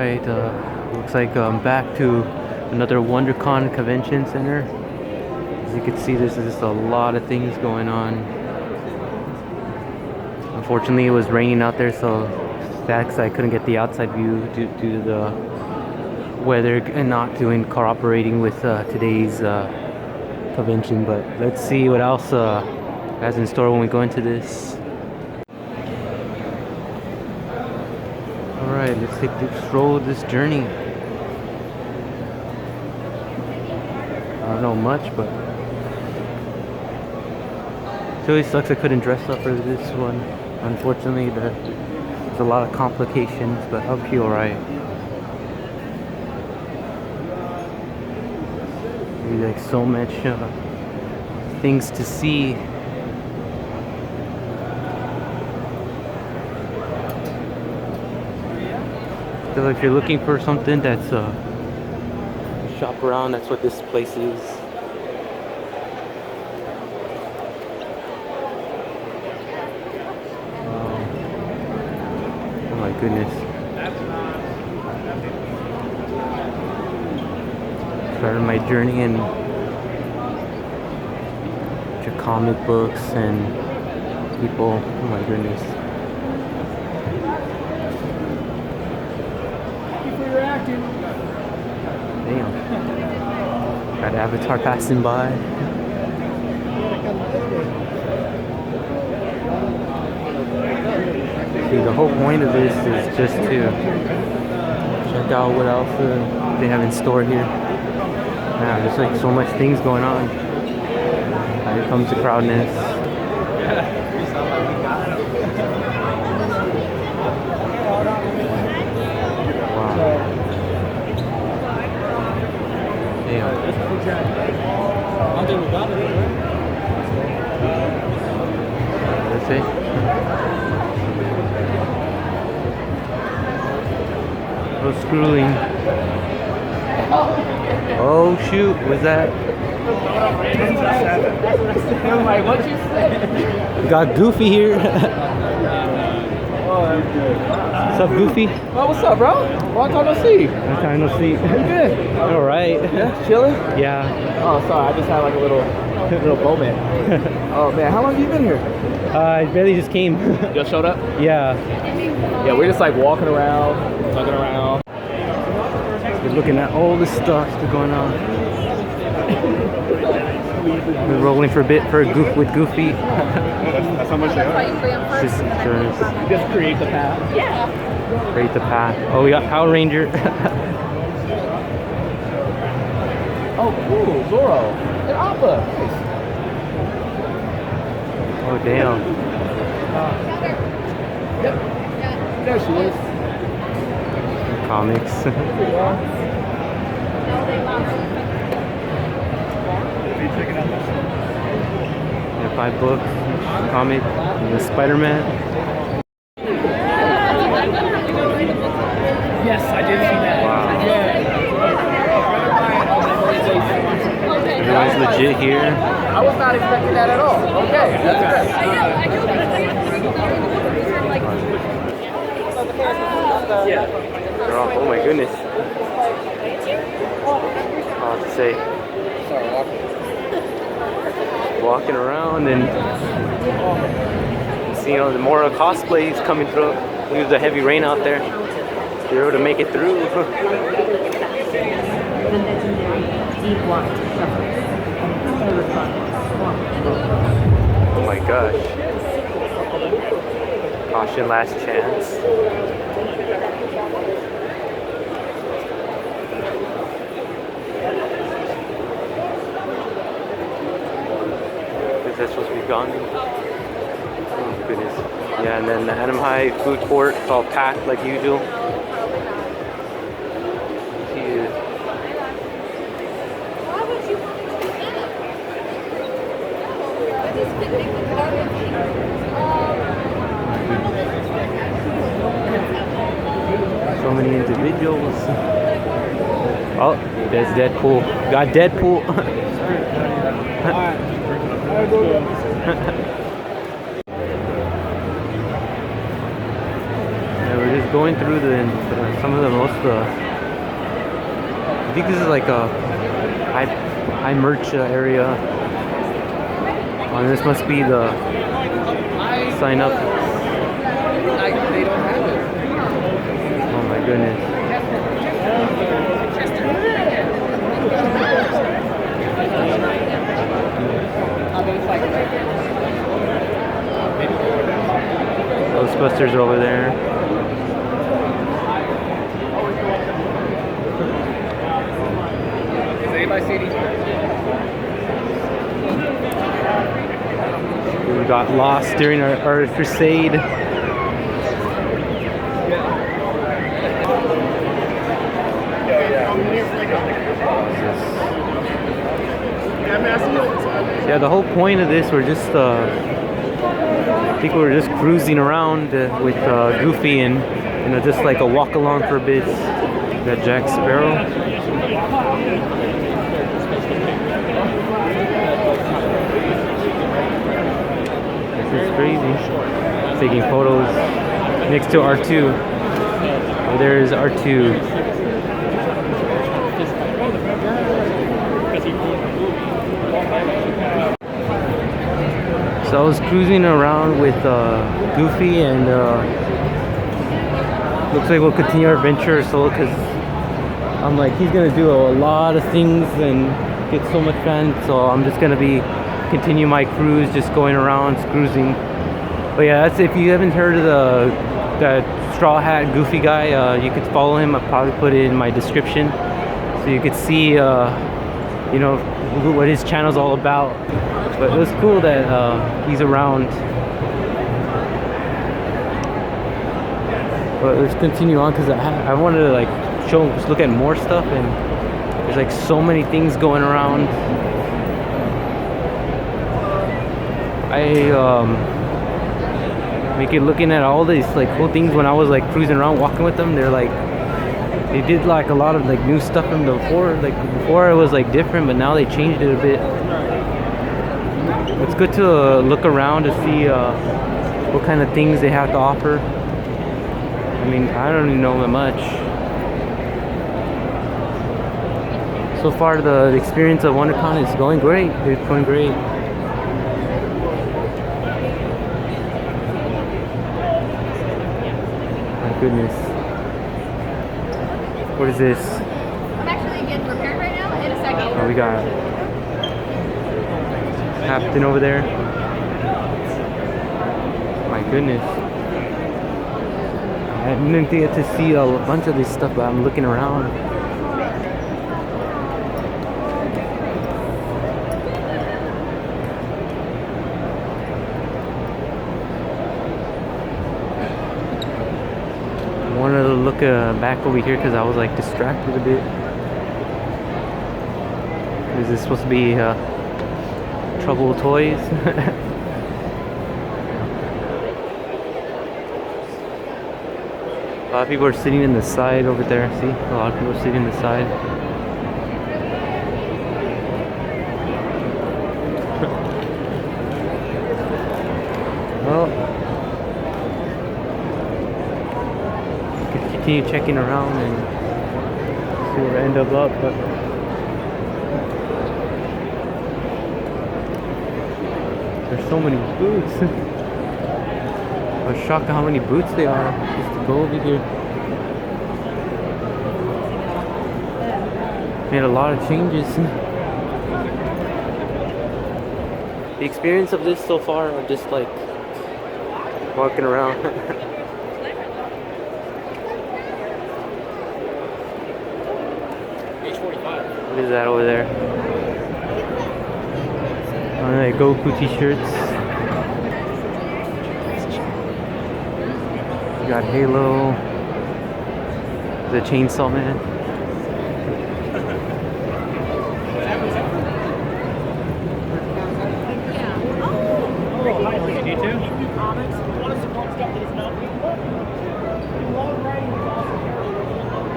Alright, looks like I'm back to another WonderCon Convention Center. As you can see, there's just a lot of things going on. Unfortunately, it was raining out there, so that's I couldn't get the outside view due to the weather and not cooperating with today's convention. But let's see what else has in store when we go into this. Alright, let's take the stroll of this journey. I don't know much, but it really sucks I couldn't dress up for this one. Unfortunately, there's a lot of complications, but I'll be alright. There's like so much things to see. So if you're looking for something that's shop around, that's what this place is. Oh my goodness. Started my journey in comic books and people. Oh my goodness. Damn. Got Avatar passing by. See, the whole point of this is just to check out what else they have in store here. Man, there's like so much things going on. Here comes the crowdness. Let's see. Oh, scrolling. Oh shoot, was that? I'm like, what you say? We got Goofy here. What's up, Goofy? Oh, what's up, bro? Long time no see. Long time no see. Good. All right. Yeah, chilling. Yeah. Oh, sorry, I just had like a little moment. Oh man, how long have you been here? I barely just came. Just showed up? Yeah. Yeah, we're just like walking around, tugging around. We're looking at all the stuff that's going on. We're rolling for a bit with Goofy. That's how much they are. Just create the path. Yeah. create the path. Oh, we got Power Ranger. Oh, cool. Zoro. And Appa. Nice. Oh, damn. Yep. There she is. Comics. Yeah, 5 books, comic, and the Spider-Man. Yes, I did see that. Wow. Yeah. Everyone's legit here. I was not expecting that at all. Okay, that's great. Oh my goodness. I'll have to say. Walking around and see, the more cosplays coming through. It was a heavy rain out there. You're able to make it through. Oh my gosh. Caution, last chance. Is that supposed to be gone? Oh goodness. Yeah, and then the Anaheim food court is all packed like usual. So many individuals. Oh, there's Deadpool. Got Deadpool. Yeah, we're just going through some of the most. I think this is like a high merch area. And this must be the sign up. They don't have it. Oh my goodness. Ghostbusters are over there. Is anybody see these? We got lost during our crusade. Yeah, the whole point of this, we're just, I think we were just cruising around with Goofy and, you know, just like a walk along for a bit. Got Jack Sparrow. This is crazy. Taking photos next to R2. Oh, there's R2. So I was cruising around with Goofy, and looks like we'll continue our adventure solo because I'm like, he's gonna do a lot of things and get so much fun. So I'm just gonna continue my cruise, just going around cruising. But yeah, that's, if you haven't heard of that straw hat Goofy guy, you could follow him. I'll probably put it in my description so you could see you know, what his channel's all about. But it was cool that he's around. But let's continue on because I wanted to like just look at more stuff, and there's like so many things going around. Looking at all these like cool things when I was like cruising around walking with them. They're like, they did like a lot of like new stuff from before. Like before it was like different, but now they changed it a bit. It's good to look around to see what kind of things they have to offer. I mean, I don't even know that much. So far, the experience of WonderCon is going great. It's going great. My goodness. What is this? I'm actually getting prepared right now. In a second. Oh, we got Captain over there. My goodness. I didn't get to see a bunch of this stuff, but I'm looking around. I wanted to look back over here because I was like distracted a bit. Is this supposed to be Trouble Toys? A lot of people are sitting in the side over there. See, a lot of people are sitting in the side. Well, you can continue checking around and see where I end up, but there's so many booths. I was shocked at how many booths there are just to go over here. Made a lot of changes. The experience of this so far are just like walking around. What is that over there? Alright, Goku t-shirts. We got Halo. The Chainsaw Man.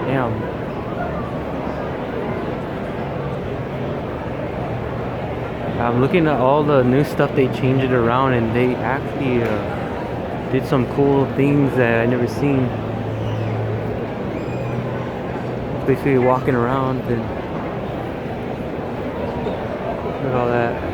Damn. I'm looking at all the new stuff. They changed it around and they actually did some cool things that I never seen. basically walking around and look at all that.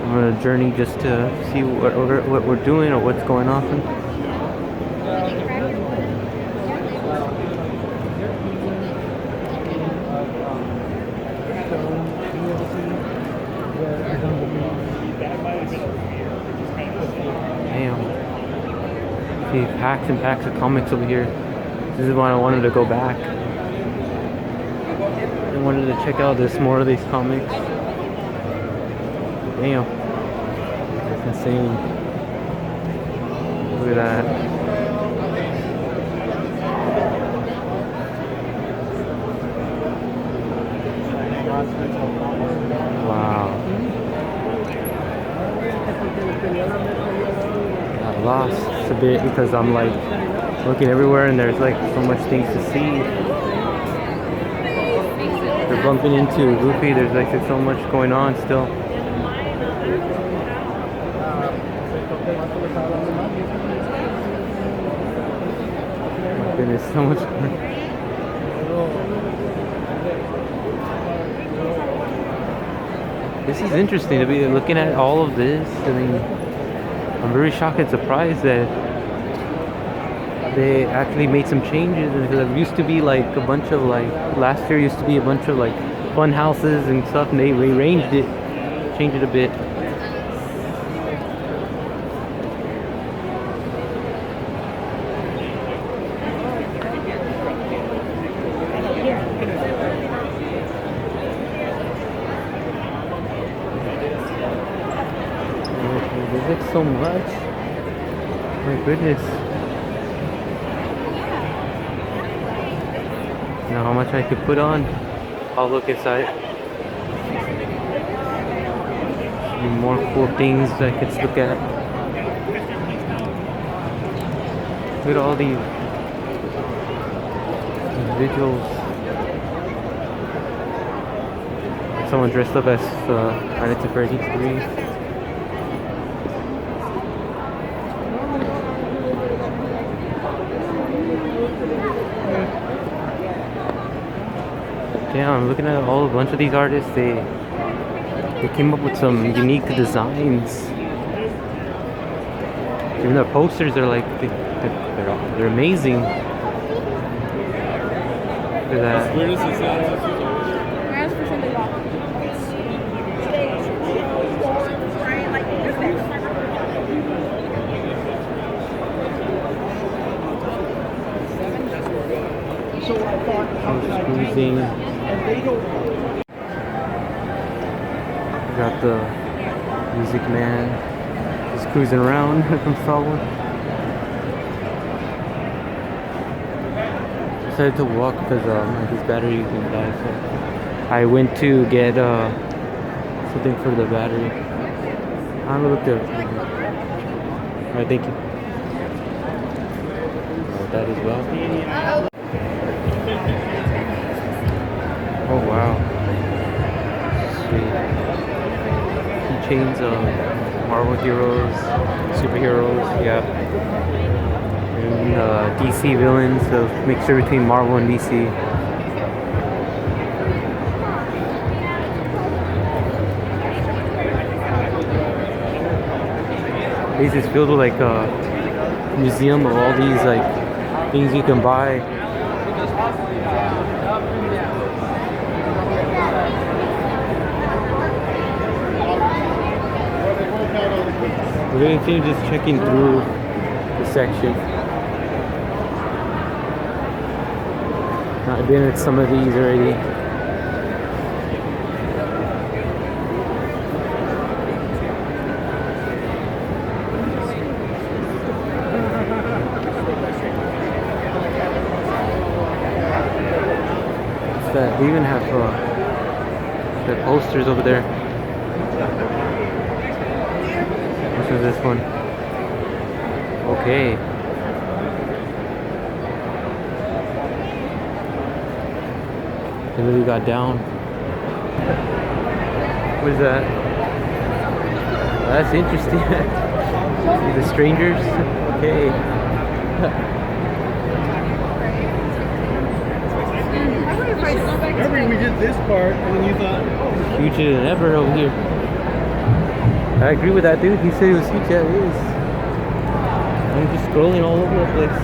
I'm on a journey just to see what we're doing or what's going on. Damn. See packs and packs of comics over here. This is why I wanted to go back. I wanted to check out more of these comics. Damn. That's insane. Look at that. Wow. Got lost a bit because I'm like looking everywhere and there's like so much things to see. We're bumping into Goofy. There's like so much going on still. My goodness, so much. This is interesting to be looking at all of this. I mean, I'm very shocked and surprised that they actually made some changes. Because it used to be like a bunch of like, last year used to be a bunch of like fun houses and stuff, and they rearranged it, changed it a bit. There's like so much. My goodness. Now how much I could put on. I'll look inside. More cool things I could look at. Look at all these visuals. Someone dressed up as Planet of Freddy 3. Yeah, I'm looking at a bunch of these artists. They came up with some unique designs. Even their posters are like they're amazing. Look at that. I'm squeezing. Got the Music Man just cruising around from Star Wars. Decided to walk because his battery is gonna die. So I went to get something for the battery. I'm gonna look there. Alright, thank you. That as well. Oh wow. Sweet. Keychains of Marvel heroes, superheroes, yeah. And DC villains, so mixture between Marvel and DC. This is filled with like a museum of all these like things you can buy. We're going to continue just checking through the section. I've been at some of these already. What's that? We even have the posters over there. Which is this one? Okay. They really got down. What is that? Oh, that's interesting. The strangers. Okay. Remember we did this part and then you thought, oh, Huger than ever over here. I agree with that dude. He said it was huge. Yeah, it is. I'm just scrolling all over the place.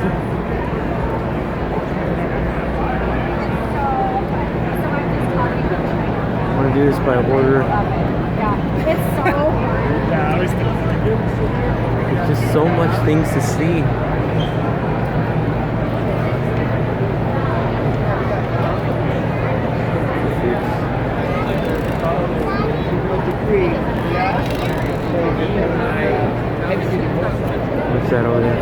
I want to do this by order. It's so yeah, I was thinking. There's just so much things to see. What's that over there?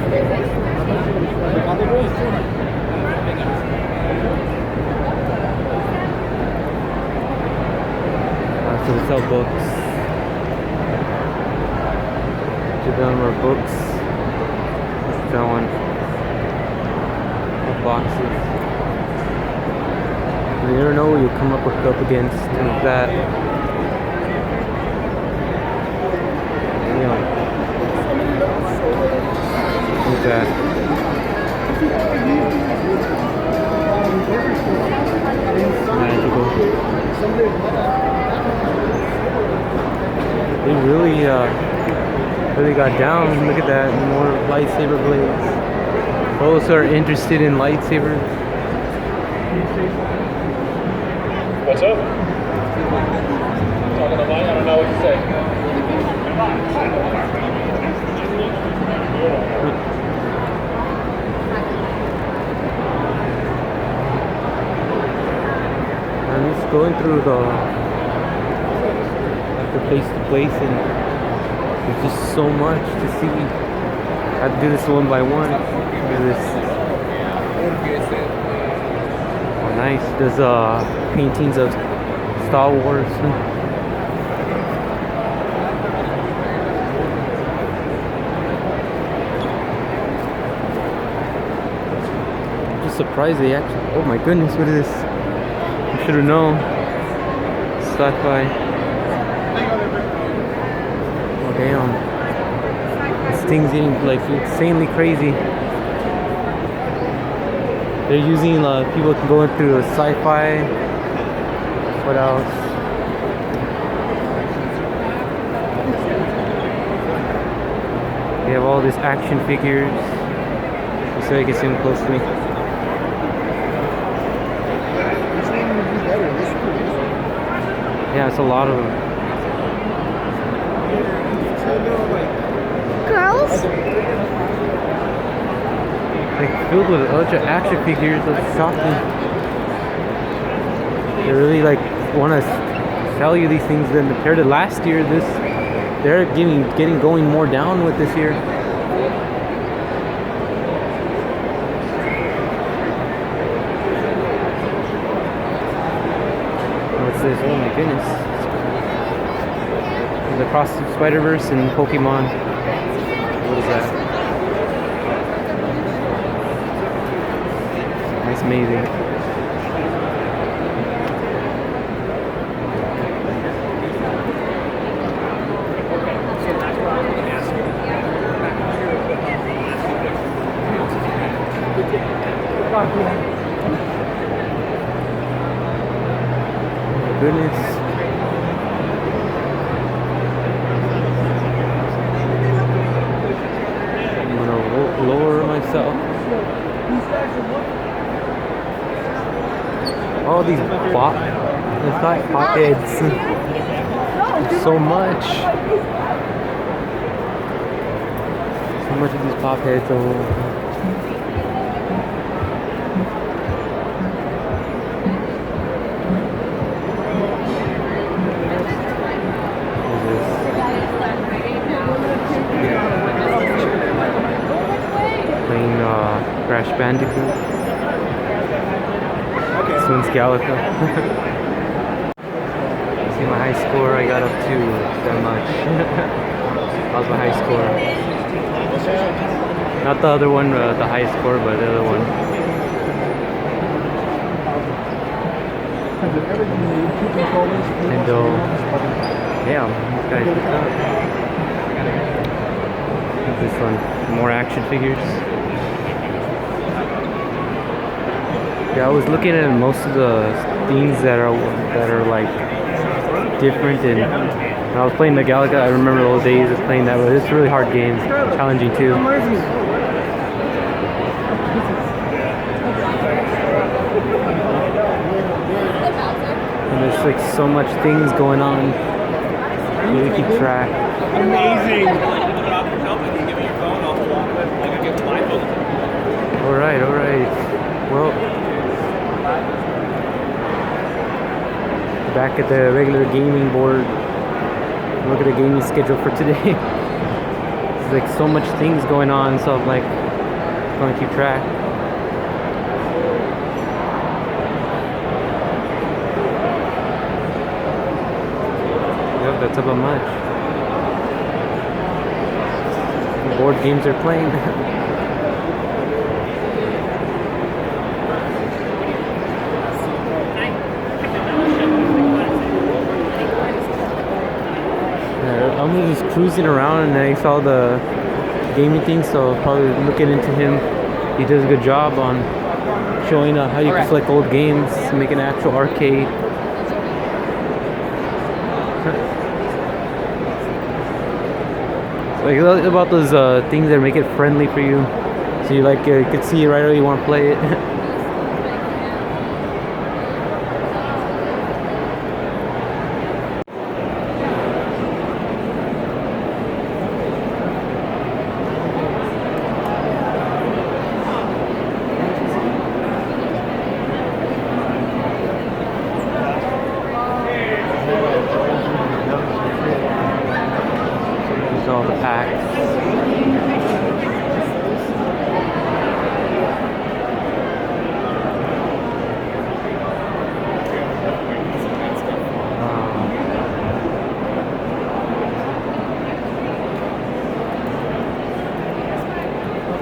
So we sell books. To them are books. What's that one? The boxes. You never know what you'll come up against with that. Yeah. What's that? Magical. They really got down. Look at that, more lightsaber blades. Those who are interested in lightsabers. What's up? Talking to Mike, I don't know what to say. I'm just going through the place to place, and there's just so much to see. I have to do this one by one. Look at this. Oh, nice. There's paintings of Star Wars. I'm just surprised they actually. Oh my goodness, what is this? I should have known. Sci-fi. Oh damn. This thing's getting like insanely crazy. They're using people can go through a sci-fi. What else? They have all these action figures. So you can see them close to me. Yeah, it's a lot of them. girls. Like filled with a bunch of action figures. That's shocking. They really like want to sell you these things. Then compared to last year, they're getting going more down with this year. What's this? Oh my goodness. The Across the Spider-Verse and Pokemon. What is that? That's amazing. Oh my goodness. Lower myself. All these pop heads. So much. So much of these pop heads. Crash Bandicoot. This one's Galaga. See my high score, I got up to that much. That was my high score. Not the other one, the highest score, but the other one. Nintendo. Damn, these guys look up. This one, more action figures. Yeah, I was looking at most of the things that are like different, and when I was playing the Galaga, I remember those days of playing that, but it's a really hard game, challenging too. And there's like so much things going on. You really keep track. Amazing. Alright. Well, back at the regular gaming board. Look at the gaming schedule for today. There's like so much things going on, so I'm like going to keep track. Yep, that's about much. Board games are playing. I'm just cruising around and I saw the gaming thing, so probably looking into him. He does a good job on showing how you can select old games, make an actual arcade. Like about those things that make it friendly for you, so you like you can see right away you want to play it. All the packs.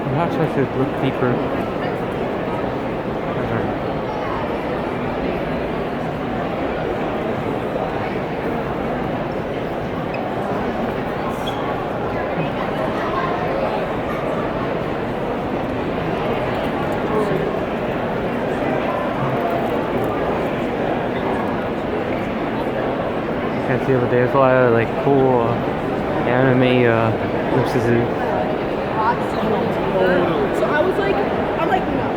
Perhaps I should look deeper. Can't see over there. There's a lot of like cool anime glimpses. So I was like, I'm like, no.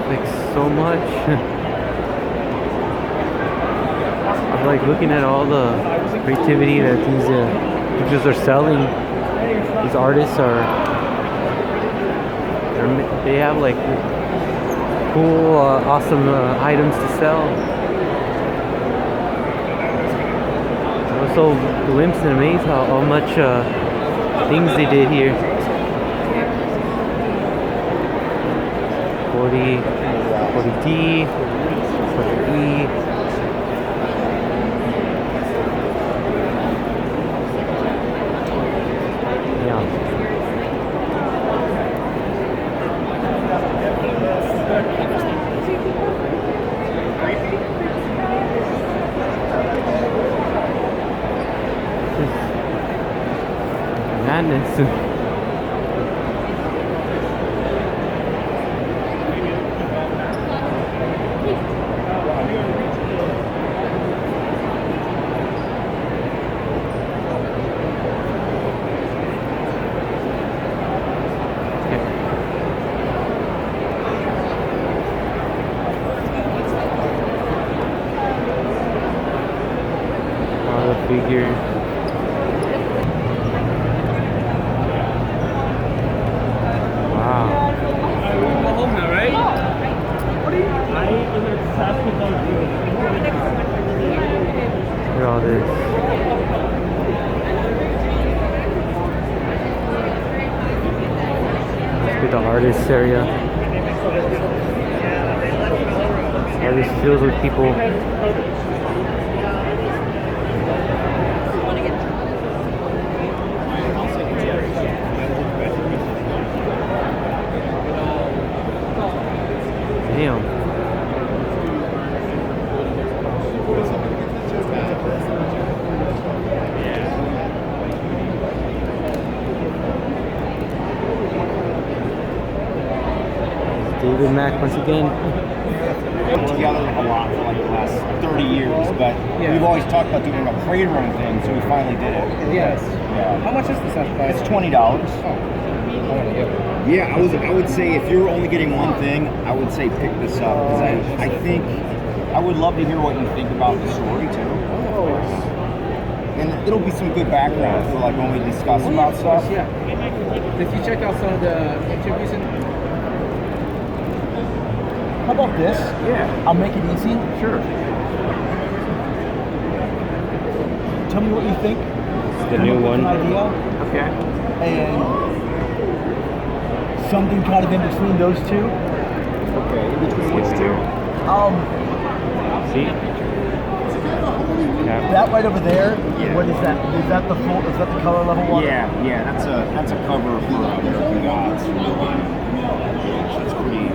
Like so much. I'm like looking at all the creativity that these pictures are selling. These artists they have like cool, awesome items to sell. I was so glimpsed and amazed how much things they did here. 40D, 40E. Madness. All the figures. to the artists area. Artist filled with people. Damn. David Mack once again. Together a lot for like the last 30 years, but we've always talked about doing a pre-run thing, so we finally did it. Yes. Yeah. How much is this price? It's $20. Yeah, I would say if you're only getting one thing, I would say pick this up, because I think I would love to hear what you think about the story too. And it'll be some good background for like when we discuss about stuff. Yeah. Did you check out some of the interviews? How about this? Yeah. I'll make it easy. Sure. Tell me what you think. It's the new one. An idea. Okay. And something kind of in between those two. Okay. In between which two? See? That right over there. Yeah. What is that? Is that the full? Is that the color level one? Yeah, that's a cover for American Gods. That's pretty.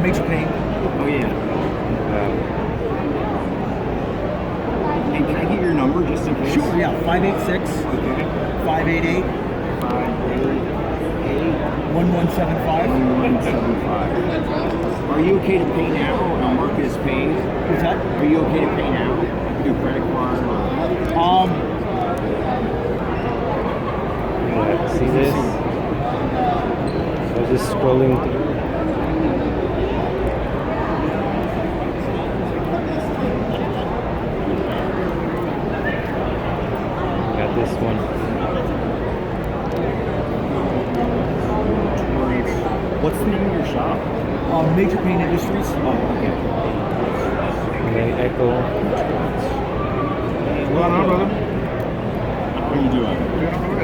Major Pain. Oh yeah. Hey, can I get your number just in case? Sure. Yeah. 586 Okay. 588 588 1175. 1175. Are you okay to pay now? I'll mark it as paid. What's that? Are you okay to pay now? I can do credit card. See this? I was just scrolling through. Got this one. What's the name of your shop? Major Pain Industries. Oh, okay. And then Echo. What's going on, brother? How are you doing?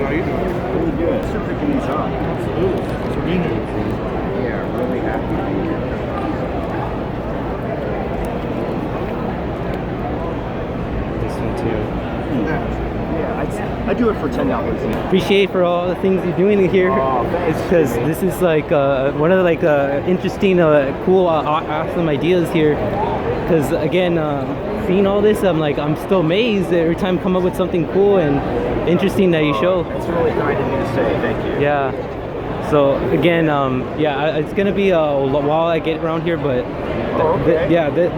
How you doing? Really good. Thanks for picking these up. Absolutely. Thanks for being here. Yeah, really happy to be here. This one too. Yeah, I do it for $10. Appreciate for all the things you're doing here. Oh, thanks. It's because this is like one of the like interesting, cool, awesome ideas here. Because again, seeing all this, I'm still amazed every time I come up with something cool and interesting that you show. It's really kind of you to say. Thank you. Yeah. So again, yeah, it's gonna be a while I get around here, but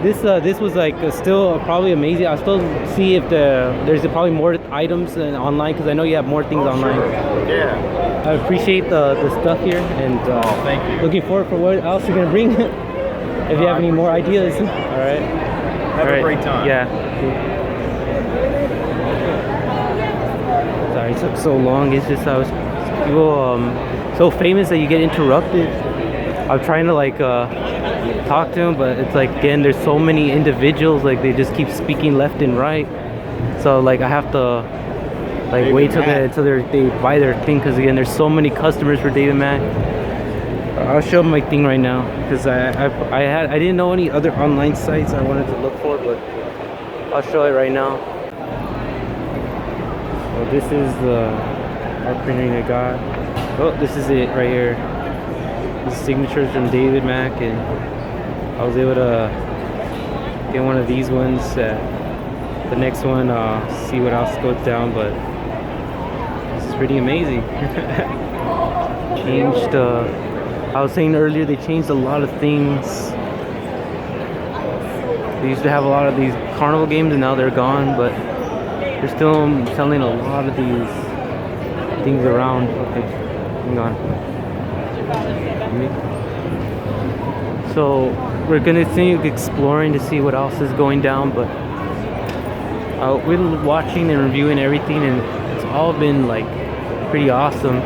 this was like still probably amazing. I'll still see if there's probably more items online, because I know you have more things online. Sure. Yeah. I appreciate the stuff here, and thank you. looking forward for what else you're gonna bring. If you have any more ideas. All right. Have a great time. Yeah. Sorry it took so long. It's just I was people so famous that you get interrupted. I'm trying to like talk to them, but it's like, again, there's so many individuals, like they just keep speaking left and right. So like I have to like wait till they buy their thing, because again, there's so many customers for David Mack. I'll show them my thing right now, because I didn't know any other online sites I wanted to look for, but I'll show it right now. So this is the art printing I got. Oh, this is it right here. This is signatures from David Mack, and I was able to get one of these ones. The next one, see what else goes down, but this is pretty amazing. Changed. I was saying earlier, they changed a lot of things. They used to have a lot of these carnival games, and now they're gone, but they're still selling a lot of these things around. Okay, hang on. So we're gonna continue exploring to see what else is going down, but we're watching and reviewing everything, and it's all been like pretty awesome.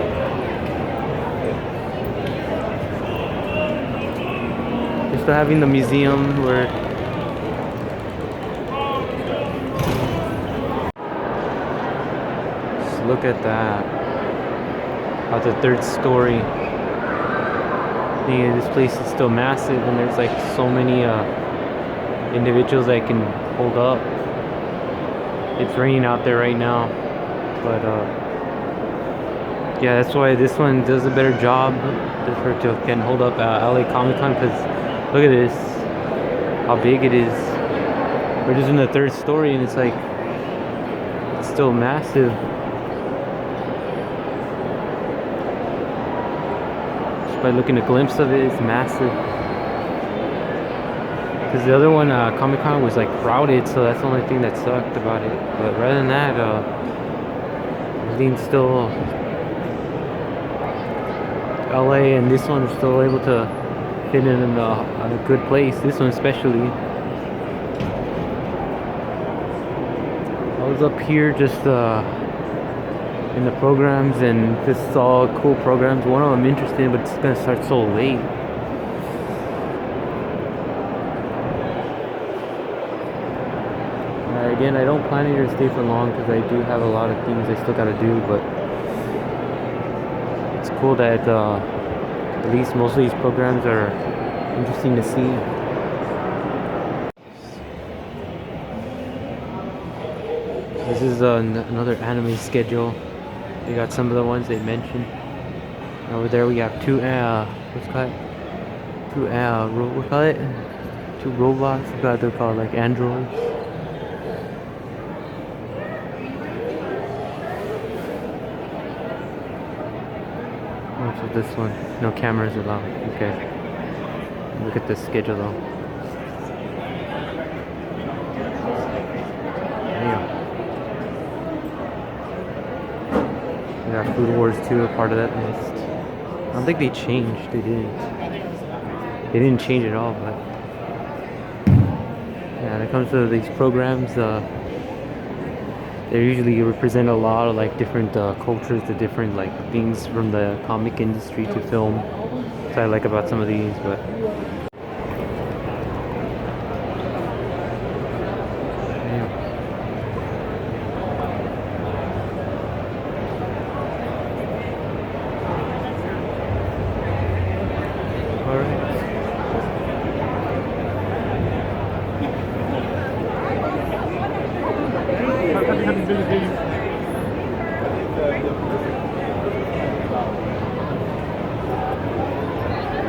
We're still having the museum where just look at that. About the third story. Yeah, this place is still massive, and there's like so many individuals that can hold up. It's raining out there right now, but yeah, that's why this one does a better job can hold up LA Comic Con, because look at this, how big it is. We're just in the third story, and it's like it's still massive. Just by looking a glimpse of it, it's massive. Because the other one, Comic Con, was like crowded, so that's the only thing that sucked about it. But rather than that, everything's still LA, and this one is still able to fit in a good place. This one especially. I was up here just in the programs, and this is all cool programs. One of them interesting, but it's gonna start so late. Again, I don't plan here to stay for long because I do have a lot of things I still gotta do, but it's cool that at least most of these programs are interesting to see. This is another anime schedule. We got some of the ones they mentioned. Over there we have two robots. They're called like androids. What's with this one? No cameras allowed. Okay. Look at the schedule though. Damn. We got Food Wars 2, a part of that list. I don't think they changed. They didn't. They didn't change at all, but yeah, when it comes to these programs, they usually represent a lot of like different cultures, the different like things from the comic industry to film. That's what I like about some of these, but yeah. All right.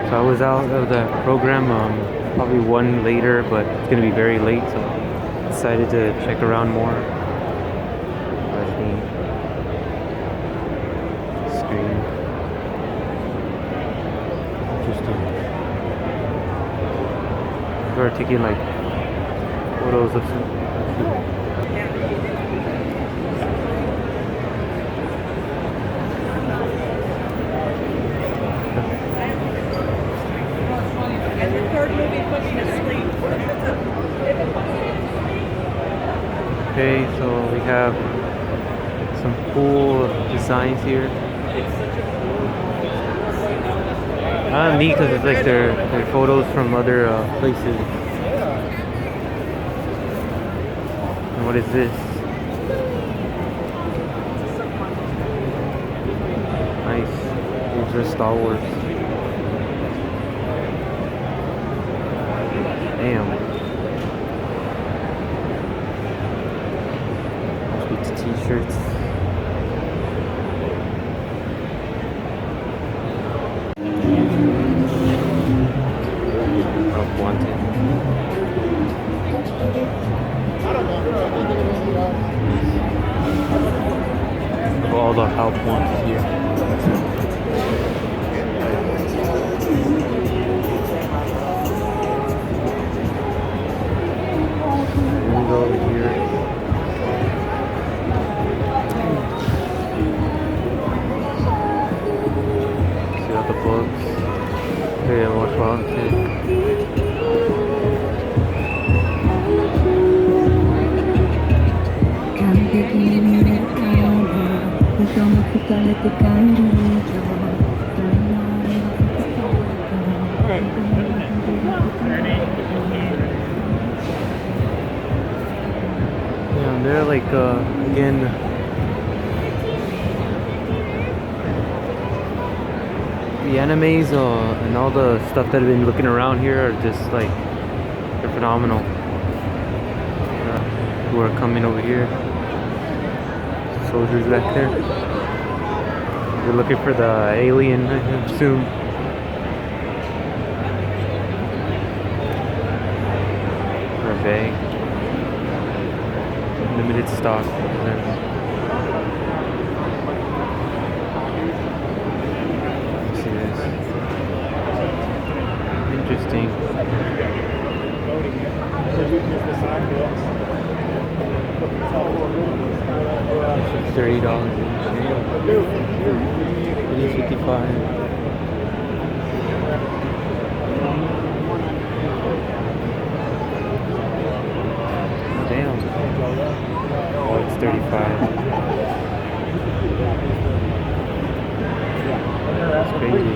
So I was out of the program, probably one later, but it's gonna be very late, so I decided to check around more. Let me screen. Interesting. I started taking like photos of some. And the third movie put me to sleep. Okay, so we have some cool designs here. Neat because it's like they're photos from other places. And what is this? Nice. These are Star Wars. Damn. Sweet t-shirts. Help wanted. All the help wanted here. Over here. See all the books. Hey, what's wrong? Yeah, and they're like again The animes and all the stuff that I've been looking around here are just like, they're phenomenal. Who are coming over here? Soldiers back there. They're looking for the alien, I assume. Or a bag. Limited stock. See this. Interesting. $30. It is 55. Damn. Oh, it's 35. That's crazy.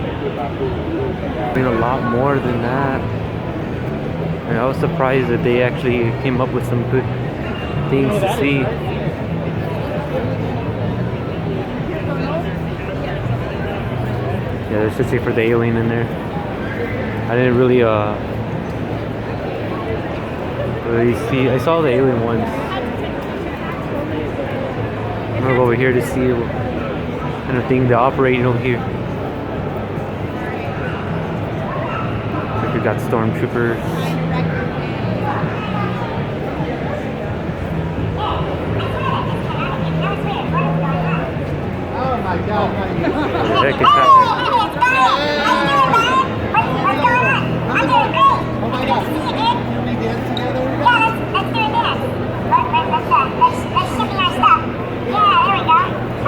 I mean, a lot more than that. And I was surprised that they actually came up with some good things to see. Yeah, there's just for the alien in there. I didn't really see. I saw the alien once. I'm gonna go over here to see what kind of thing they're operating over here. Looks like we got stormtroopers. Oh my God! What the heck is happening? Oh my God! Can we dance together?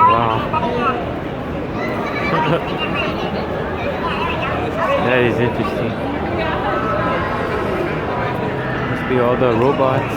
Wow. That is interesting. Must be all the robots.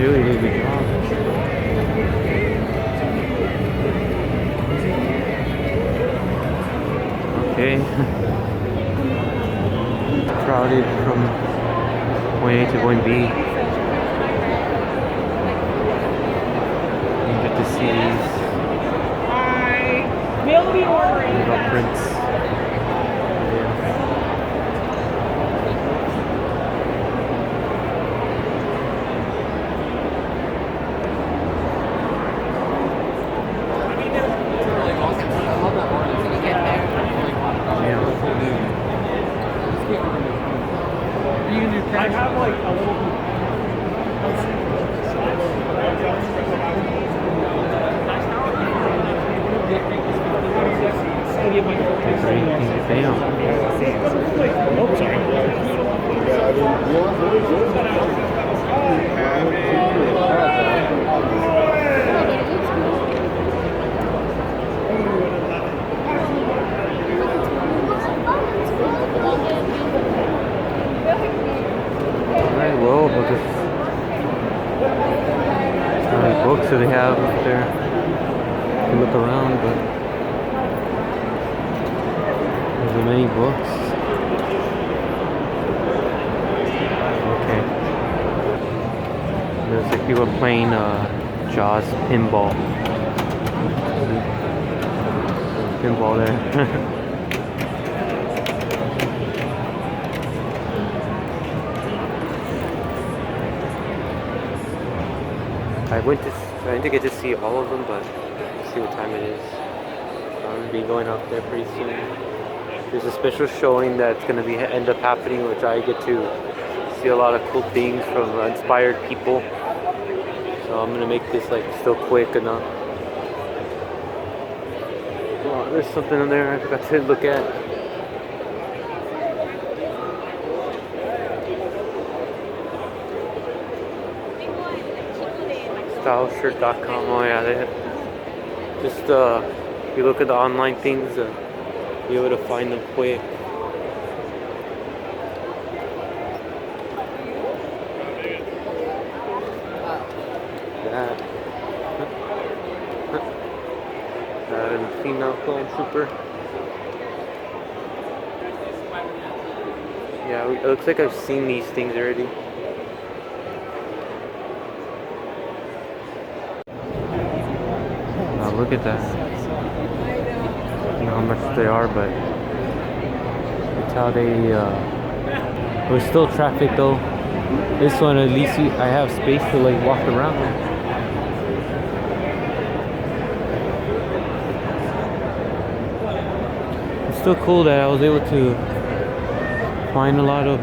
Really did a good job. Okay. Crowded from point A to point B. You get to see these We'll be ordering. little prints. I have like a little. Damn. Oh, sorry. Alright, well, we'll just books that they have up there. You can look around, but there's many books. Okay. There's like people playing Jaws pinball. Pinball there. I didn't get to see all of them, but let's see what time it is. I'm gonna be going up there pretty soon. There's a special showing that's gonna be end up happening, which I get to see a lot of cool things from inspired people. So I'm gonna make this like still quick enough. Oh, there's something in there I forgot to look at. Styleshirt.com. Oh yeah, they just if you look at the online things, be able to find them quick. That and female clone trooper. Yeah, it looks like I've seen these things already. Wow, look at that. I don't know how much they are, but that's how they. There's still traffic though. This one, at least I have space to like walk around. It's still cool that I was able to find a lot of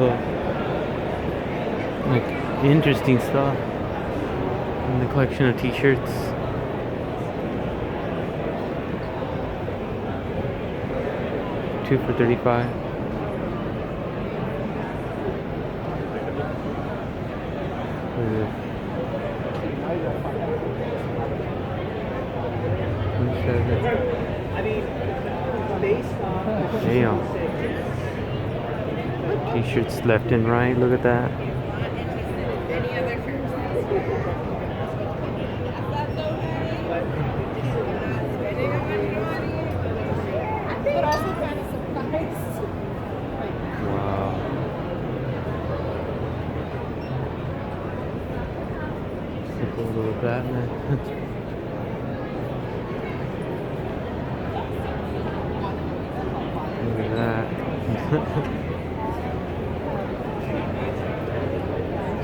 like interesting stuff in the collection of t-shirts. Two for $35. Damn. T-shirts left and right. Look at that. Wow. Simple little Batman. Look at that.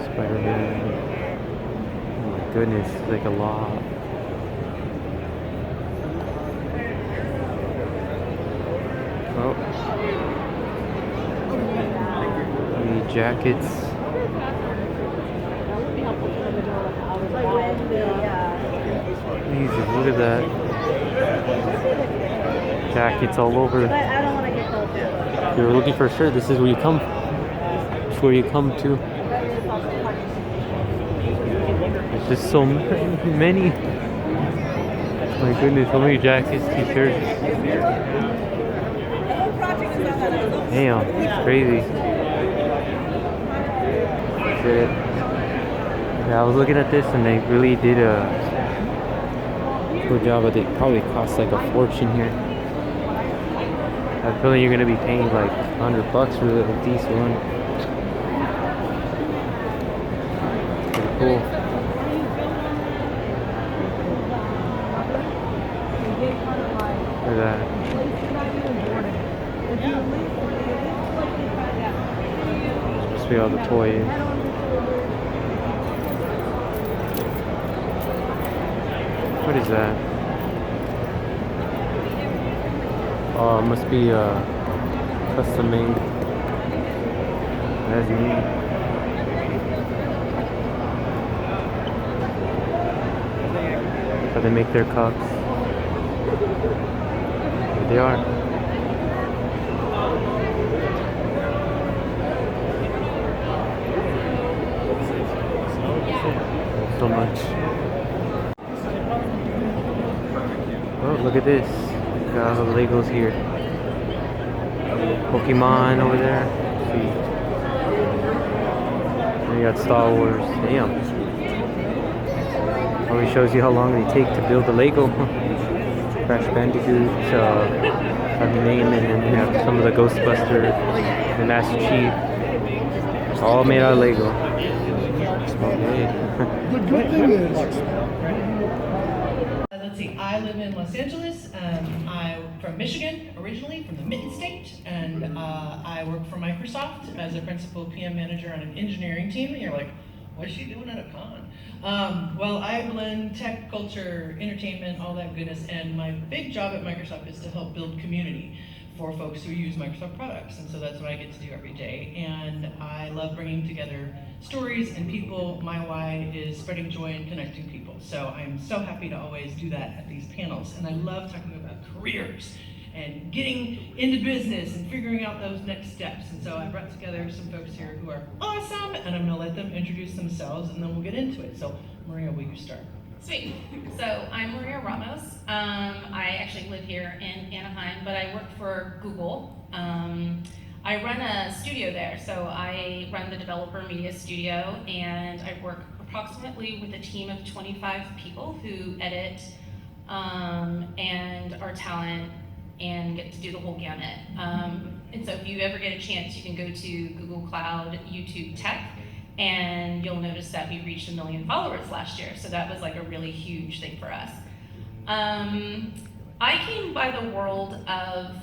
Spider-Man. Oh my goodness, like a lot. Oh. Any jackets. Jesus, look at that. Jackets all over. If you're looking for a shirt, this is where you come. It's where you come to. There's just so many. My goodness, so many jackets, t-shirts. Damn, it's crazy. Shit. Yeah, I was looking at this and they really did a good job, but they probably cost like a fortune here. I have a feeling you're gonna be paying like $100 for a decent one. Pretty cool. Look at that. Supposed to be all the toys. What is that? Oh, it must be custom made. That's neat. How they make their cups. Here they are. So much. Oh, look at this. Got all the Legos here. Pokemon over there. Let's see. And you got Star Wars. Damn. Only shows you how long they take to build the Lego. Crash Bandicoot, name, and then you have some of the Ghostbusters, the Master Chief. All made out of Lego. Okay. Let's see, I live in Los Angeles. I'm from Michigan, originally from the Mitten State, and I work for Microsoft as a principal PM manager on an engineering team. And you're like, what's she doing at a con? Well, I blend tech, culture, entertainment, all that goodness, and my big job at Microsoft is to help build community for folks who use Microsoft products. And so that's what I get to do every day. And I love bringing together stories and people. My why is spreading joy and connecting people. So I'm so happy to always do that at these panels. And I love talking about careers and getting into business and figuring out those next steps. And so I brought together some folks here who are awesome, and I'm gonna let them introduce themselves and then we'll get into it. So Maria, will you start? Sweet. So I'm Maria Ramos. I actually live here in Anaheim, but I work for Google. I run a studio there, so I run the developer media studio, and I work approximately with a team of 25 people who edit and are talent and get to do the whole gamut. And so if you ever get a chance, you can go to Google Cloud YouTube Tech, and you'll notice that we reached 1 million followers last year. So that was like a really huge thing for us. I came by the world of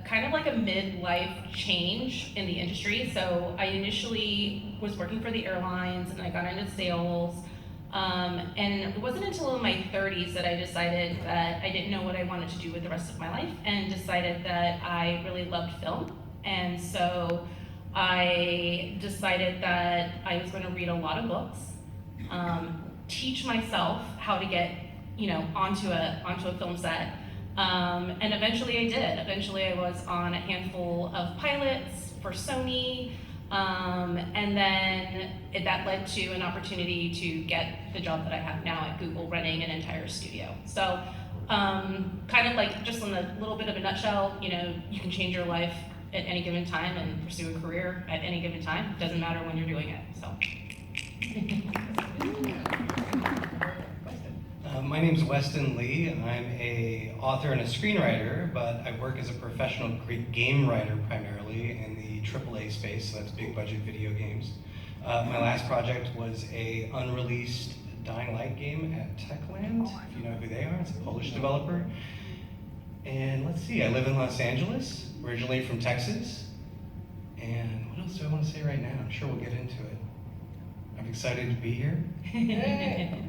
kind of like a midlife change in the industry. So I initially was working for the airlines, and I got into sales. And it wasn't until in my 30s that I decided that I didn't know what I wanted to do with the rest of my life, and decided that I really loved film. And so I decided that I was going to read a lot of books, teach myself how to get, onto a film set, and eventually I did. Eventually I was on a handful of pilots for Sony. And then that led to an opportunity to get the job that I have now at Google, running an entire studio. So kind of like, just in a little bit of a nutshell, you can change your life at any given time and pursue a career at any given time. It doesn't matter when you're doing it. So. My name's Weston Lee. I'm a author and a screenwriter, but I work as a professional game writer primarily in the AAA space, so that's big budget video games. My last project was a unreleased Dying Light game at Techland, if you know who they are. It's a Polish developer. And let's see, I live in Los Angeles, originally from Texas. And what else do I want to say right now? I'm sure we'll get into it. I'm excited to be here.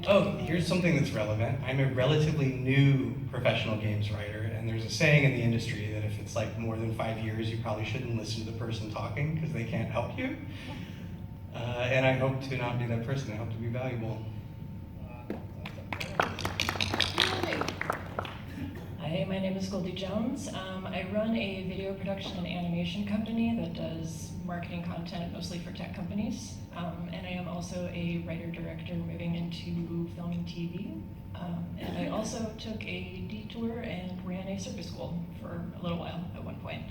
Oh, here's something that's relevant. I'm a relatively new professional games writer, and there's a saying in the industry that if it's like more than 5 years, you probably shouldn't listen to the person talking because they can't help you. And I hope to not be that person. I hope to be valuable. Hi, my name is Goldie Jones. I run a video production and animation company that does marketing content mostly for tech companies. And I am also a writer-director moving into film and TV. And I also took a detour and ran a circus school for a little while at one point.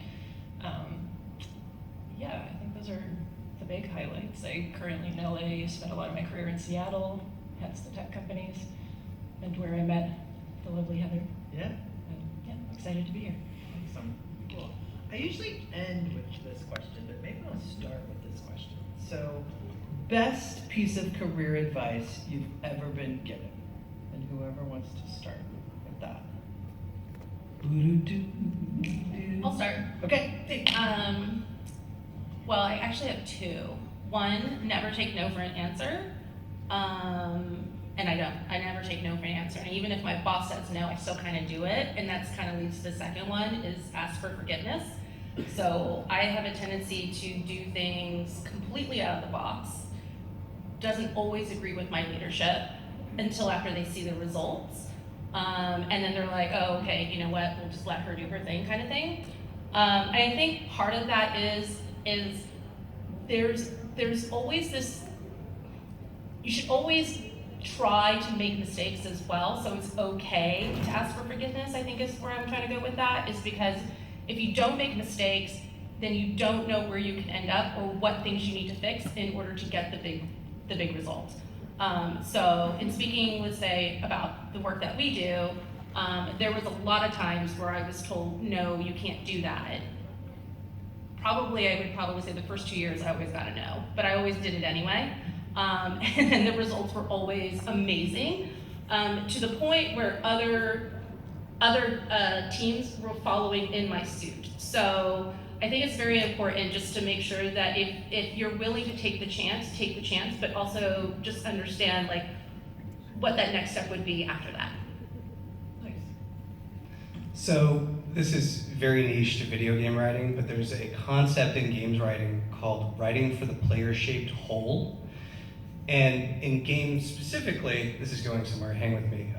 Yeah, I think those are the big highlights. I currently in LA, spent a lot of my career in Seattle, hence the tech companies, and where I met the lovely Heather. Yeah. Yeah, excited to be here. Awesome. Cool. I usually end with this question, but maybe I'll start with this question. So, best piece of career advice you've ever been given? And whoever wants to start with that. I'll start. Okay. Well, I actually have two. One, never take no for an answer. And I don't. I never take no for an answer. And even if my boss says no, I still kind of do it. And that's kind of leads to the second one, is ask for forgiveness. So I have a tendency to do things completely out of the box. Doesn't always agree with my leadership until after they see the results. And then they're like, oh, okay, you know what, we'll just let her do her thing, kind of thing. And I think part of that is there's always this, you should always try to make mistakes as well, so it's okay to ask for forgiveness, I think is where I'm trying to go with that, is because if you don't make mistakes, then you don't know where you can end up or what things you need to fix in order to get the big result. So in speaking, let's say, about the work that we do, there was a lot of times where I was told, no, you can't do that. I would probably say the first 2 years I always got a no, but I always did it anyway. And then the results were always amazing, to the point where other teams were following in my suit. So I think it's very important just to make sure that if you're willing to take the chance, but also just understand like what that next step would be after that. Nice. So this is very niche to video game writing, but there's a concept in games writing called writing for the player-shaped whole. And in games specifically, this is going somewhere, hang with me.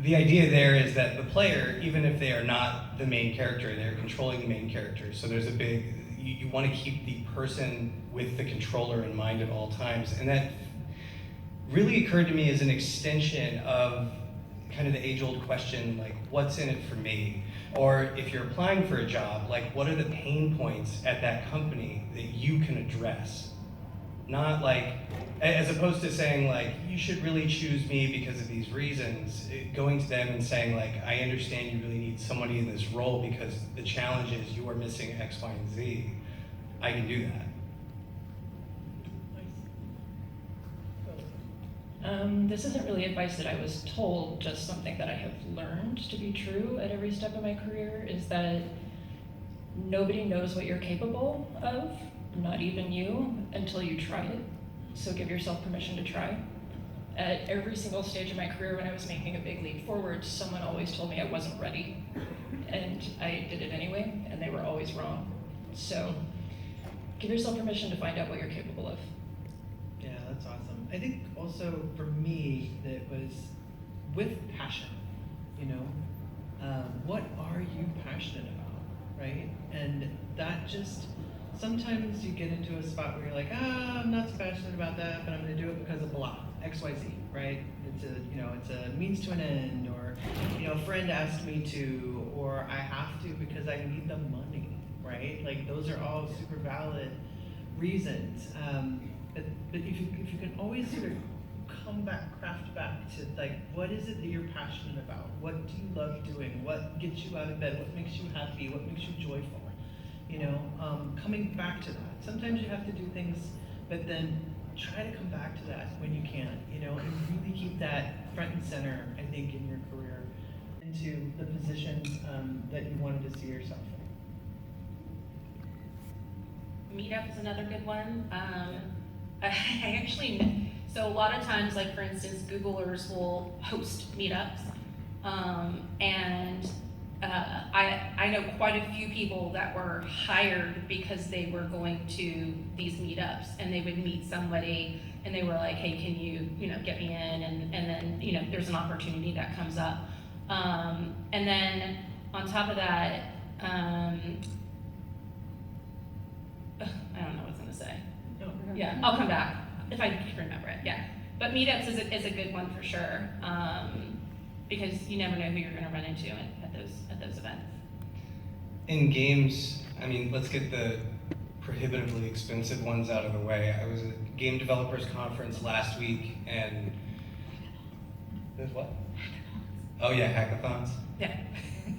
The idea there is that the player, even if they are not the main character, they're controlling the main character. So there's a big, you want to keep the person with the controller in mind at all times. And that really occurred to me as an extension of kind of the age-old question, like, what's in it for me? Or if you're applying for a job, like, what are the pain points at that company that you can address? Not like, as opposed to saying like, you should really choose me because of these reasons, going to them and saying like, I understand you really need somebody in this role because the challenge is you are missing X, Y, and Z. I can do that. This isn't really advice that I was told, just something that I have learned to be true at every step of my career, is that nobody knows what you're capable of, not even you, until you try it. So give yourself permission to try. At every single stage of my career when I was making a big leap forward, someone always told me I wasn't ready. And I did it anyway, and they were always wrong. So give yourself permission to find out what you're capable of. Yeah, that's awesome. I think also for me, that was with passion, you know, what are you passionate about, right? And that just, sometimes you get into a spot where you're like, I'm not so passionate about that, but I'm gonna do it because of blah, X, Y, Z, right? It's a means to an end, or, a friend asked me to, or I have to because I need the money, right? Like, those are all super valid reasons. But if you can always sort of craft back to like, what is it that you're passionate about? What do you love doing? What gets you out of bed? What makes you happy? What makes you joyful? Coming back to that. Sometimes you have to do things, but then try to come back to that when you can, and really keep that front and center, I think, in your career, into the positions that you wanted to see yourself in. Meetup is another good one. I actually, so a lot of times, like for instance, Googlers will host meetups, and I know quite a few people that were hired because they were going to these meetups, and they would meet somebody, and they were like, hey, can you, get me in, and then, there's an opportunity that comes up. And then on top of that, I don't know what I was gonna say. Yeah, I'll come back if I can remember it. Yeah, but meetups is a good one for sure, because you never know who you're going to run into at those events. In games, I mean, let's get the prohibitively expensive ones out of the way. I was at Game Developers Conference last week, and there's what? Oh yeah, hackathons. Yeah.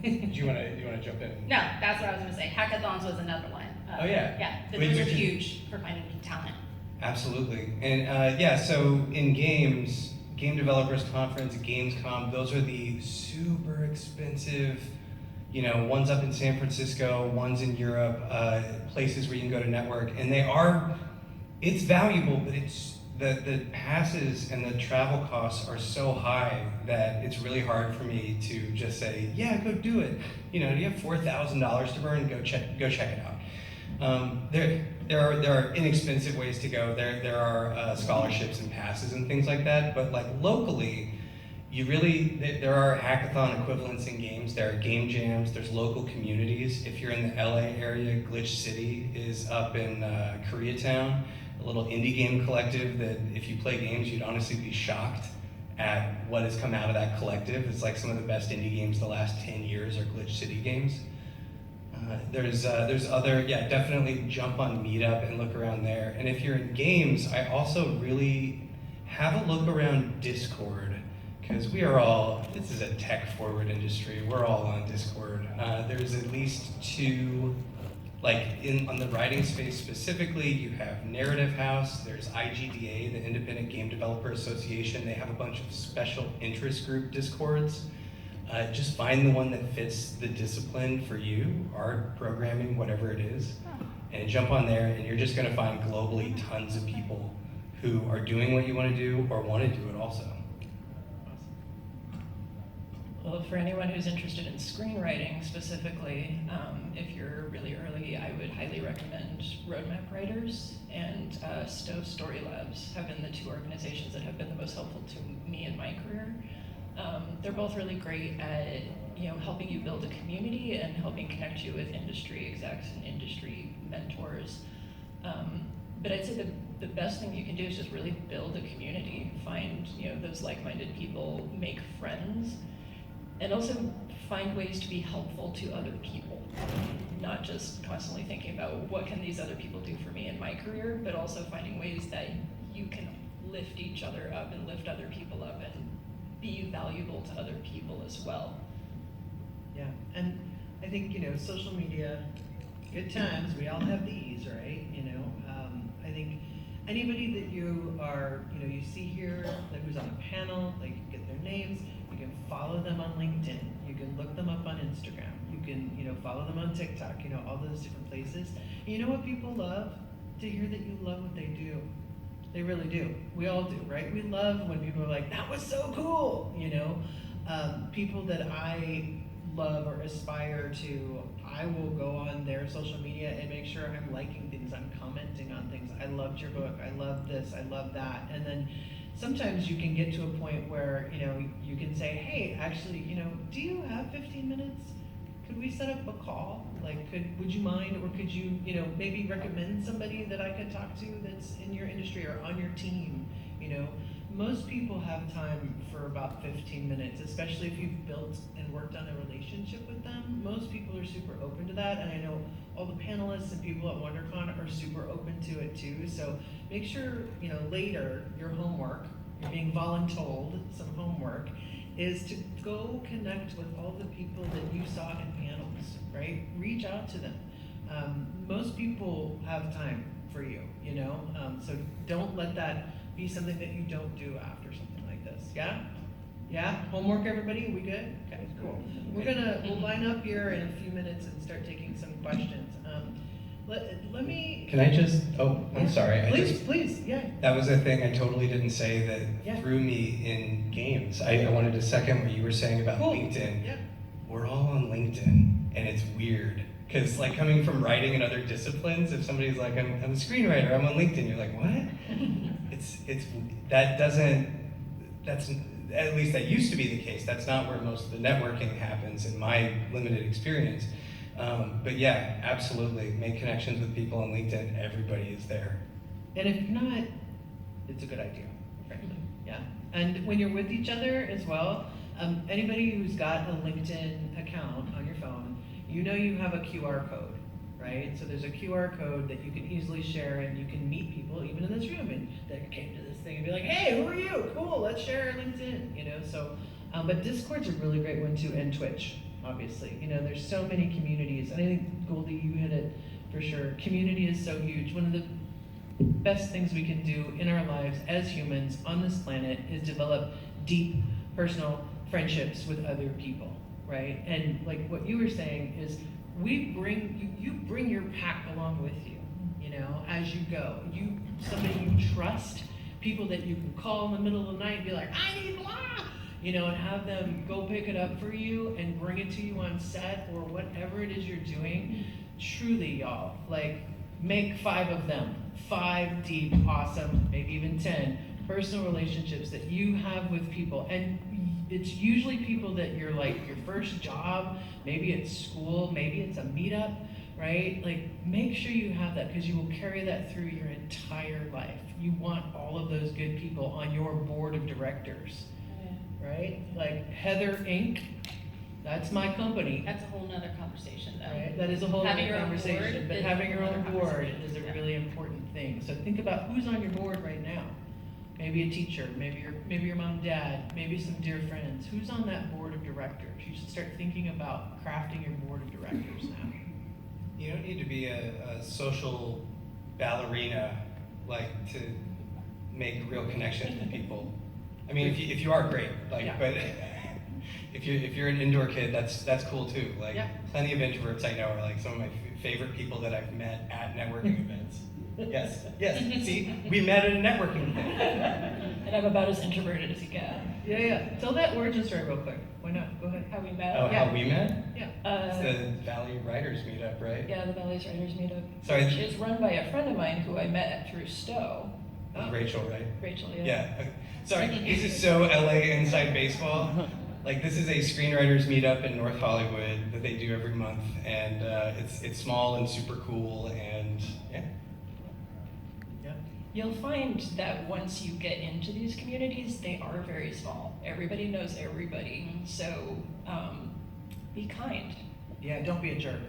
Do you want to jump in? No, that's what I was going to say. Hackathons was another one. Oh yeah. Yeah, those are huge for finding talent. Absolutely. And so in games, Game Developers Conference, Gamescom, those are the super expensive, one's up in San Francisco, one's in Europe, places where you can go to network. And it's valuable, but it's the passes and the travel costs are so high that it's really hard for me to just say, yeah, go do it. Do you have $4,000 to burn? Go check it out. There are inexpensive ways to go. There are scholarships and passes and things like that. But like locally, there are hackathon equivalents in games. There are game jams. There's local communities. If you're in the LA area, Glitch City is up in Koreatown, a little indie game collective that if you play games, you'd honestly be shocked at what has come out of that collective. It's like some of the best indie games the last 10 years are Glitch City games. There's other, definitely jump on Meetup and look around there. And if you're in games, I also really have a look around Discord, because this is a tech forward industry, we're all on Discord. There's at least two, on the writing space specifically, you have Narrative House, there's IGDA, the Independent Game Developer Association. They have a bunch of special interest group Discords. Just find the one that fits the discipline for you, art, programming, whatever it is, and jump on there, and you're just gonna find globally tons of people who are doing what you wanna do or wanna do it also. Well, for anyone who's interested in screenwriting specifically, if you're really early, I would highly recommend Roadmap Writers and Stowe Story Labs have been the two organizations that have been the most helpful to me in my career. They're both really great at helping you build a community and helping connect you with industry execs and industry mentors. But I'd say the best thing you can do is just really build a community, find those like-minded people, make friends, and also find ways to be helpful to other people. Not just constantly thinking about what can these other people do for me in my career, but also finding ways that you can lift each other up and lift other people up and be valuable to other people as well. Yeah, and I think, social media, good times, we all have these, right? I think anybody that you are, you see here, like who's on a panel, like you get their names, you can follow them on LinkedIn, you can look them up on Instagram, you can, follow them on TikTok, all those different places. And you know what people love? To hear that you love what they do. They really do. We all do, right? We love when people are like, that was so cool, people that I love or aspire to, I will go on their social media and make sure I'm liking things, I'm commenting on things. I loved your book, I love this, I love that. And then sometimes you can get to a point where, you can say, hey, actually, do you have 15 minutes? Could we set up a call? Like, would you mind, or could you, maybe recommend somebody that I could talk to that's in your industry or on your team? Most people have time for about 15 minutes, especially if you've built and worked on a relationship with them. Most people are super open to that, and I know all the panelists and people at WonderCon are super open to it too. So make sure, later, your homework, you're being voluntold some homework, is to go connect with all the people that you saw in panels, right? Reach out to them. Most people have time for you, so don't let that be something that you don't do after something like this. Yeah? Yeah? Homework, everybody? We good? Okay, cool. We'll line up here in a few minutes and start taking some questions. Let me. Can I just? Oh, I'm sorry. Please, yeah. That was a thing I totally didn't say that Yeah. threw me in games. I wanted to second what you were saying about Cool. LinkedIn. Yeah. We're all on LinkedIn, and it's weird. Because like coming from writing and other disciplines, if somebody's like, I'm a screenwriter, I'm on LinkedIn, you're like, what? That's at least that used to be the case. That's not where most of the networking happens in my limited experience. But yeah, absolutely, make connections with people on LinkedIn. Everybody is there. And if not, it's a good idea, frankly. Yeah. And when you're with each other as well, anybody who's got a LinkedIn account on your phone, you have a QR code, right? So there's a QR code that you can easily share, and you can meet people even in this room and that came to this thing and be like, hey, who are you? Cool, let's share our LinkedIn, So, but Discord's a really great one too, and Twitch, obviously. There's so many communities. And I think, Goldie, you hit it for sure. Community is so huge. One of the best things we can do in our lives as humans on this planet is develop deep personal friendships with other people, right? And like what you were saying is, you bring your pack along with you, as you go. Somebody you trust, people that you can call in the middle of the night and be like, I need blah, and have them go pick it up for you and bring it to you on set or whatever it is you're doing. Truly, y'all, like, make 5 of them. 5 deep, awesome, maybe even 10 personal relationships that you have with people. And it's usually people that you're like your first job, maybe it's school, maybe it's a meetup, right? Like, make sure you have that, because you will carry that through your entire life. You want all of those good people on your board of directors, right? Like Heather Inc., that's my company. That's a whole nother conversation, though. Right? That is a whole Having other your own conversation, board but is having your own another board conversation. is a Yeah. really important thing. So think about who's on your board right now. Maybe a teacher, maybe your mom and dad, maybe some dear friends. Who's on that board of directors? You should start thinking about crafting your board of directors now. You don't need to be a social ballerina, like, to make real connections with people. I mean, if you are great, like, Yeah. but if you're an indoor kid, that's cool too. Like, Yeah. plenty of introverts I know are like some of my favorite people that I've met at networking events. Yes. See, we met at a networking event. And I'm about as introverted as you get. Yeah. Tell that origin story real quick. Why not? Go ahead. how we met. Oh, Yeah. how we met? Yeah. It's the Valley Writers meetup, right? Yeah, the Valley's Writers Meetup. Sorry. Which is run by a friend of mine who I met through Stowe. Rachel, right? Rachel, yeah. Yeah. Okay. Sorry, this is so LA Inside Baseball. Like, this is a screenwriters meetup in North Hollywood that they do every month, and it's small and super cool, and yeah. You'll find that once you get into these communities, they are very small. Everybody knows everybody, so be kind. Yeah, don't be a jerk.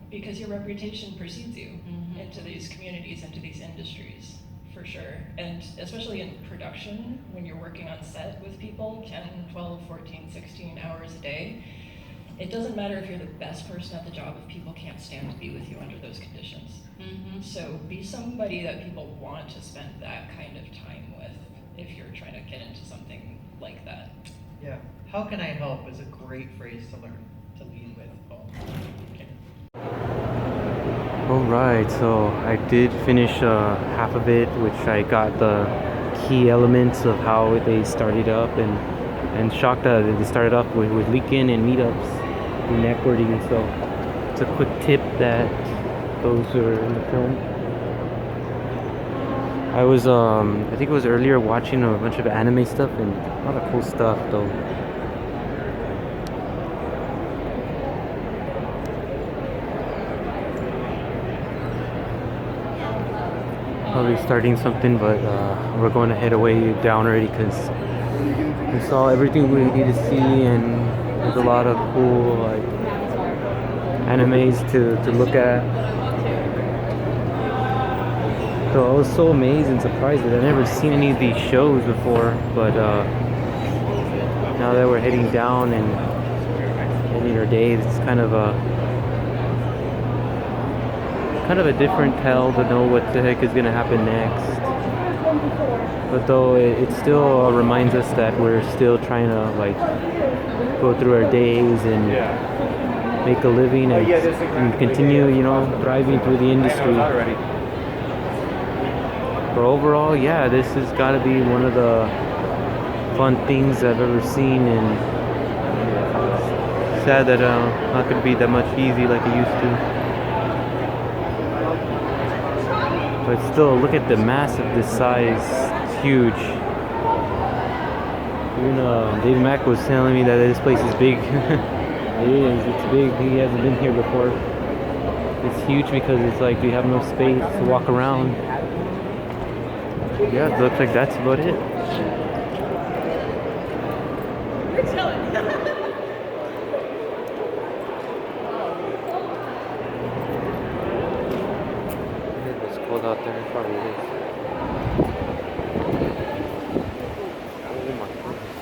Because your reputation precedes you into these communities, into these industries, for sure. And especially in production, when you're working on set with people 10, 12, 14, 16 hours a day, it doesn't matter if you're the best person at the job if people can't stand to be with you under those conditions. So be somebody that people want to spend that kind of time with if you're trying to get into something like that. Yeah. How can I help is a great phrase to learn, to lead with. Okay. Alright, so I did finish half of it, which I got the key elements of how they started up, and shocked that they started off with leak-in and meetups and networking. So it's a quick tip that those are in the film. I was I think it was earlier watching a bunch of anime stuff, and a lot of cool stuff though. Probably starting something, but we're going to head away down already because we saw everything we need to see, and there's a lot of cool like animes to look at. So I was so amazed and surprised that I've never seen any of these shows before, but now that we're heading down and ending our day, it's kind of a different tell to know what the heck is going to happen next. But though it still reminds us that we're still trying to like go through our days and make a living and continue, you know, thriving through the industry. But overall, yeah, this has got to be one of the fun things I've ever seen, and it's sad that not going to be that much easy like it used to. But still, look at the mass of this size. It's huge. Even David Mack was telling me that this place is big. It is. It's big. He hasn't been here before. It's huge because it's like we have no space to walk around. Yeah, it looks like that's about it. It's cold out there, it probably is. Oh my goodness.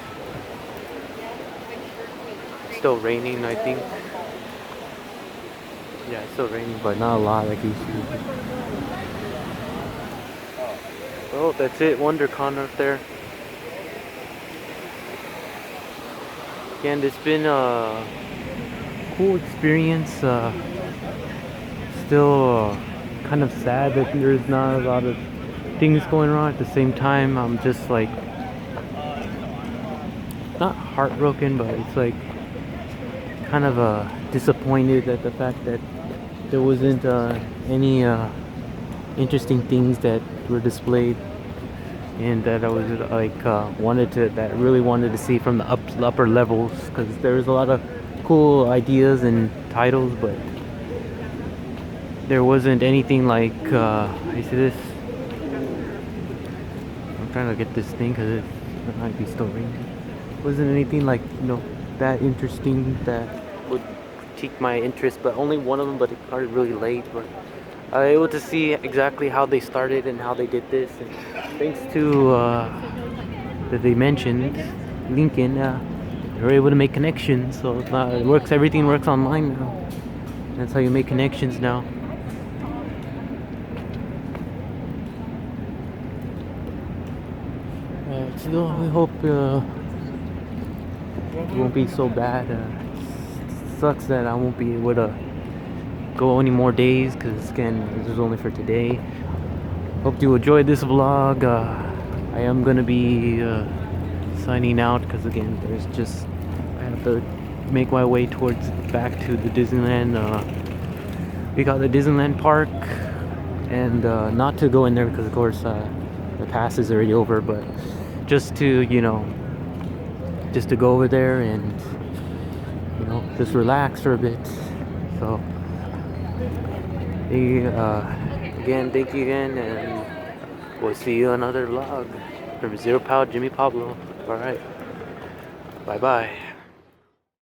It's still raining, I think. Yeah, it's still raining, but not a lot like it used to. Oh, that's it, WonderCon up there. Again, it's been a cool experience. Still kind of sad that there's not a lot of things going on. At the same time, I'm just like not heartbroken, but it's like kind of disappointed at the fact that there wasn't any interesting things that were displayed, and that I was like really wanted to see from the upper levels, because there's a lot of cool ideas and titles, but there wasn't anything like you see this? I'm trying to get this thing because it might be still raining. Wasn't anything like, you know, that interesting that would pique my interest, but only one of them, but it started really late. But I was able to see exactly how they started and how they did this, and thanks to that they mentioned Lincoln, they were able to make connections. So it works. Everything works online now. That's how you make connections now. Still, we hope it won't be so bad. Sucks that I won't be able to go any more days, because again, this is only for today. Hope you enjoyed this vlog. I am gonna be signing out, because again, I have to make my way towards back to the Disneyland. We got the Disneyland park, and not to go in there because of course the pass is already over, but just to just to go over there and just relax for a bit. So again, thank you again, and we'll see you on another vlog from Zero Pow Jimmy Pablo. All right, bye bye.